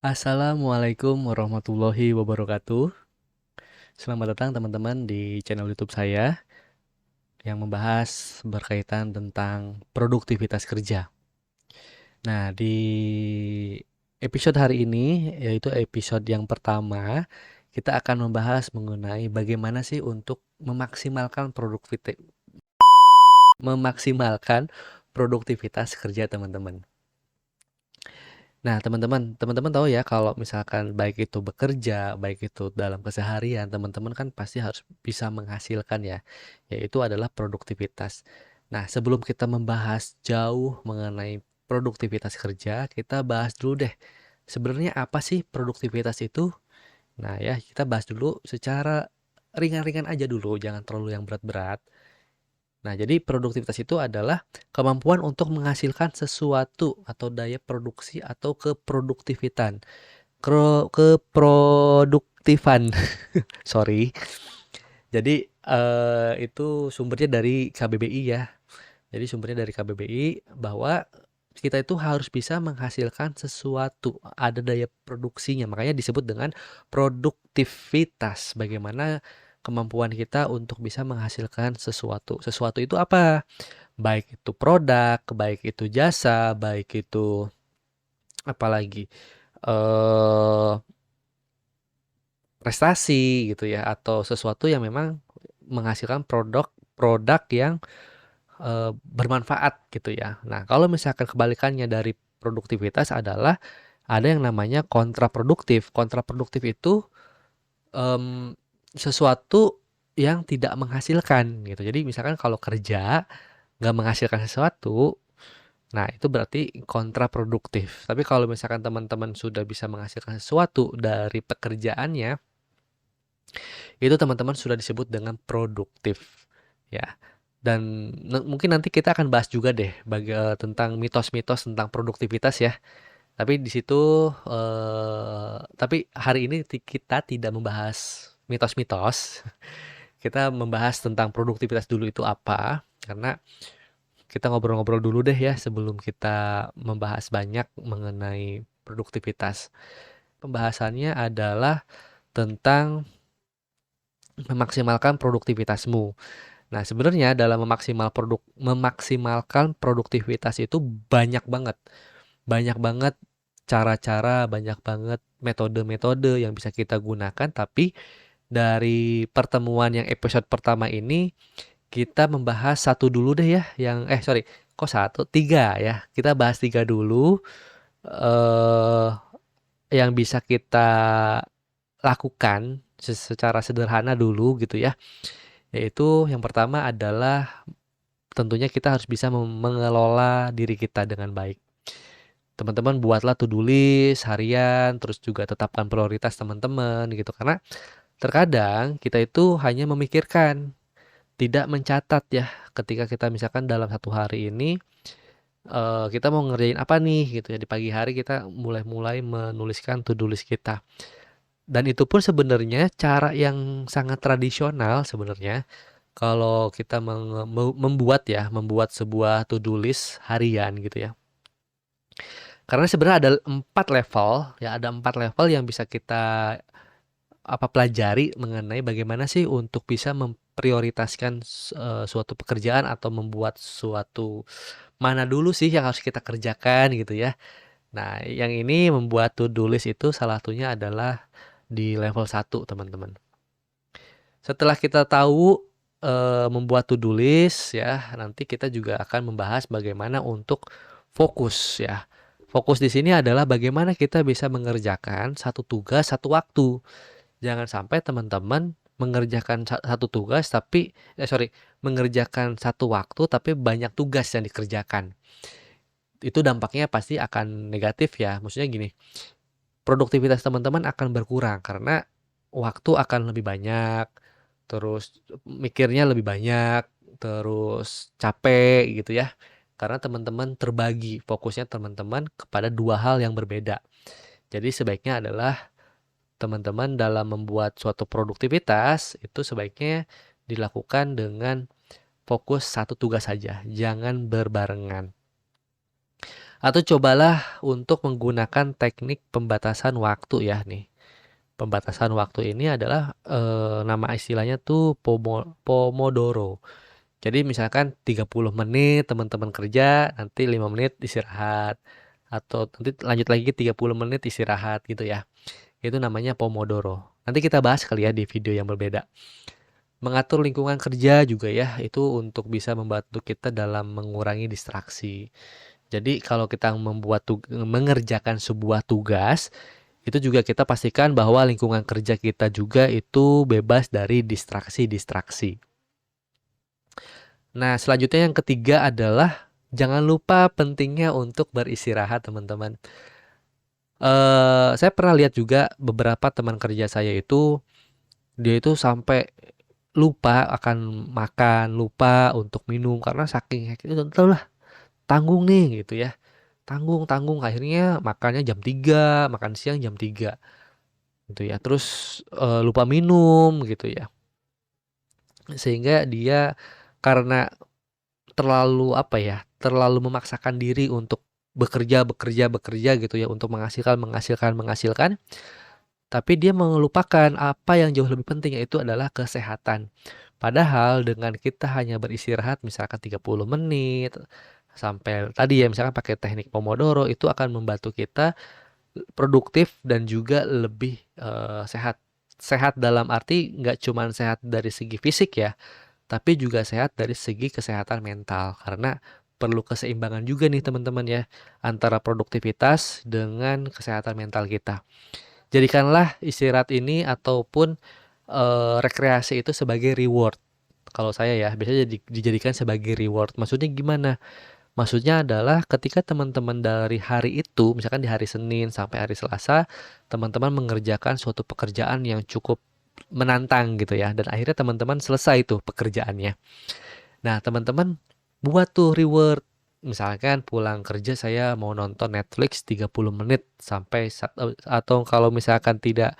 Assalamualaikum warahmatullahi wabarakatuh. Selamat datang teman-teman di channel YouTube saya yang membahas berkaitan tentang produktivitas kerja. Nah, di episode hari ini, yaitu episode yang pertama, kita akan membahas mengenai bagaimana sih untuk memaksimalkan produktivitas kerja teman-teman. Nah, teman-teman tahu ya kalau misalkan baik itu bekerja, baik itu dalam keseharian, teman-teman kan pasti harus bisa menghasilkan ya, yaitu adalah produktivitas. Nah, sebelum kita membahas jauh mengenai produktivitas kerja, kita bahas dulu deh, sebenarnya apa sih produktivitas itu? Nah, ya, kita bahas dulu secara ringan-ringan aja dulu, jangan terlalu yang berat-berat. Nah, jadi produktivitas itu adalah kemampuan untuk menghasilkan sesuatu atau daya produksi atau keproduktifan. Sorry. Jadi itu sumbernya dari KBBI ya. Jadi sumbernya dari KBBI bahwa kita itu harus bisa menghasilkan sesuatu, ada daya produksinya. Makanya disebut dengan produktivitas. Bagaimana kemampuan kita untuk bisa menghasilkan sesuatu. Sesuatu itu apa? Baik itu produk, baik itu jasa, baik itu apalagi eh prestasi gitu ya atau sesuatu yang memang menghasilkan produk yang bermanfaat gitu ya. Nah, kalau misalkan kebalikannya dari produktivitas adalah ada yang namanya kontraproduktif. Kontraproduktif itu em, sesuatu yang tidak menghasilkan gitu. Jadi misalkan kalau kerja nggak menghasilkan sesuatu, nah itu berarti kontraproduktif. Tapi kalau misalkan teman-teman sudah bisa menghasilkan sesuatu dari pekerjaannya, itu teman-teman sudah disebut dengan produktif ya. Dan mungkin nanti kita akan bahas juga deh tentang mitos-mitos tentang produktivitas ya. Tapi di situ tapi hari ini kita tidak membahas mitos-mitos. Kita membahas tentang produktivitas dulu itu apa, karena kita ngobrol-ngobrol dulu deh ya sebelum kita membahas banyak mengenai produktivitas. Pembahasannya adalah tentang memaksimalkan produktivitasmu. Nah, sebenarnya dalam memaksimalkan produktivitas itu banyak banget. Banyak banget cara-cara, banyak banget metode-metode yang bisa kita gunakan, tapi dari pertemuan yang episode pertama ini kita membahas satu dulu deh ya, kok satu, tiga ya. Kita bahas tiga dulu eh yang bisa kita lakukan secara sederhana dulu gitu ya. Yaitu yang pertama adalah tentunya kita harus bisa mengelola diri kita dengan baik. Teman-teman buatlah to-do list harian, terus juga tetapkan prioritas teman-teman gitu. Karena terkadang kita itu hanya memikirkan, tidak mencatat ya. Ketika kita misalkan dalam satu hari ini kita mau ngerjain apa nih gitu ya. Di pagi hari kita mulai menuliskan to-do list kita. Dan itu pun sebenarnya cara yang sangat tradisional sebenarnya. Kalau kita membuat sebuah to-do list harian gitu ya. Karena sebenarnya ada 4 level, ya ada 4 level yang bisa kita pelajari mengenai bagaimana sih untuk bisa memprioritaskan suatu pekerjaan atau membuat suatu mana dulu sih yang harus kita kerjakan gitu ya. Nah, yang ini membuat to-do list itu salah satunya adalah di level 1, teman-teman. Setelah kita tahu membuat to-do list ya, nanti kita juga akan membahas bagaimana untuk fokus ya. Fokus di sini adalah bagaimana kita bisa mengerjakan satu tugas satu waktu. Jangan sampai teman-teman mengerjakan satu tugas mengerjakan satu waktu tapi banyak tugas yang dikerjakan. Itu dampaknya pasti akan negatif ya. Maksudnya gini, produktivitas teman-teman akan berkurang karena waktu akan lebih banyak, terus mikirnya lebih banyak, terus capek gitu ya. Karena teman-teman terbagi, fokusnya teman-teman kepada dua hal yang berbeda. Jadi sebaiknya adalah teman-teman dalam membuat suatu produktivitas itu sebaiknya dilakukan dengan fokus satu tugas saja, jangan berbarengan. Atau cobalah untuk menggunakan teknik pembatasan waktu ya nih. Pembatasan waktu ini adalah nama istilahnya tuh Pomodoro. Jadi misalkan 30 menit teman-teman kerja, nanti 5 menit istirahat. Atau nanti lanjut lagi 30 menit istirahat gitu ya. Itu namanya Pomodoro. Nanti kita bahas kali ya di video yang berbeda. Mengatur lingkungan kerja juga ya, itu untuk bisa membantu kita dalam mengurangi distraksi. Jadi kalau kita mengerjakan sebuah tugas, itu juga kita pastikan bahwa lingkungan kerja kita juga itu bebas dari distraksi-distraksi. Nah, selanjutnya yang ketiga adalah jangan lupa pentingnya untuk beristirahat, teman-teman. Saya pernah lihat juga beberapa teman kerja saya itu dia itu sampai lupa akan makan, lupa untuk minum karena saking hektik itu lah tanggung nih gitu ya. Tanggung akhirnya makannya jam 3, makan siang jam 3 gitu ya. Terus lupa minum gitu ya. Sehingga dia karena terlalu apa ya? Terlalu memaksakan diri untuk bekerja gitu ya untuk menghasilkan, tapi dia melupakan apa yang jauh lebih penting yaitu adalah kesehatan. Padahal dengan kita hanya beristirahat misalkan 30 menit sampai tadi ya misalkan pakai teknik Pomodoro itu akan membantu kita produktif dan juga lebih sehat. Sehat dalam arti nggak cuma sehat dari segi fisik ya, tapi juga sehat dari segi kesehatan mental karena perlu keseimbangan juga nih teman-teman ya antara produktivitas dengan kesehatan mental kita. Jadikanlah istirahat ini ataupun rekreasi itu sebagai reward. Kalau saya ya, biasanya dijadikan sebagai reward. Maksudnya gimana? Maksudnya adalah ketika teman-teman dari hari itu, misalkan di hari Senin sampai hari Selasa, teman-teman mengerjakan suatu pekerjaan yang cukup menantang gitu ya, dan akhirnya teman-teman selesai tuh pekerjaannya. Nah, teman-teman buat tuh reward. Misalkan pulang kerja saya mau nonton Netflix 30 menit sampai atau kalau misalkan tidak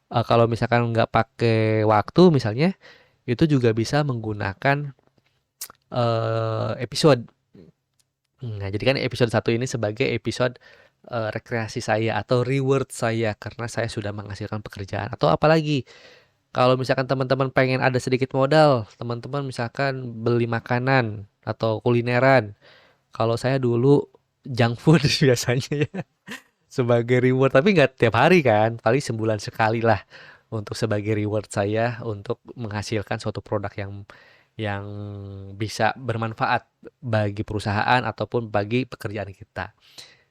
kalau misalkan nggak pakai waktu misalnya itu juga bisa menggunakan episode. Nah, jadi kan episode 1 ini sebagai episode rekreasi saya atau reward saya karena saya sudah menghasilkan pekerjaan atau apalagi kalau misalkan teman-teman pengen ada sedikit modal, teman-teman misalkan beli makanan atau kulineran. Kalau saya dulu junk food biasanya ya sebagai reward, tapi nggak tiap hari kan, paling sebulan sekali lah untuk sebagai reward saya untuk menghasilkan suatu produk yang bisa bermanfaat bagi perusahaan ataupun bagi pekerjaan kita.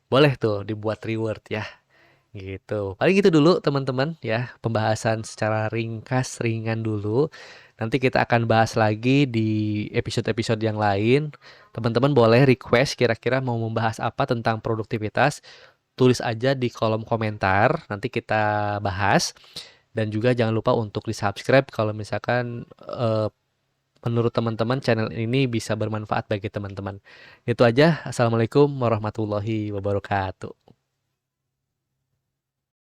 Boleh tuh dibuat reward ya. Gitu. Paling gitu dulu teman-teman ya, pembahasan secara ringkas, ringan dulu. Nanti kita akan bahas lagi di episode-episode yang lain. Teman-teman boleh request kira-kira mau membahas apa tentang produktivitas. Tulis aja di kolom komentar, nanti kita bahas. Dan juga jangan lupa untuk di-subscribe kalau misalkan menurut teman-teman channel ini bisa bermanfaat bagi teman-teman. Itu aja. Assalamualaikum warahmatullahi wabarakatuh.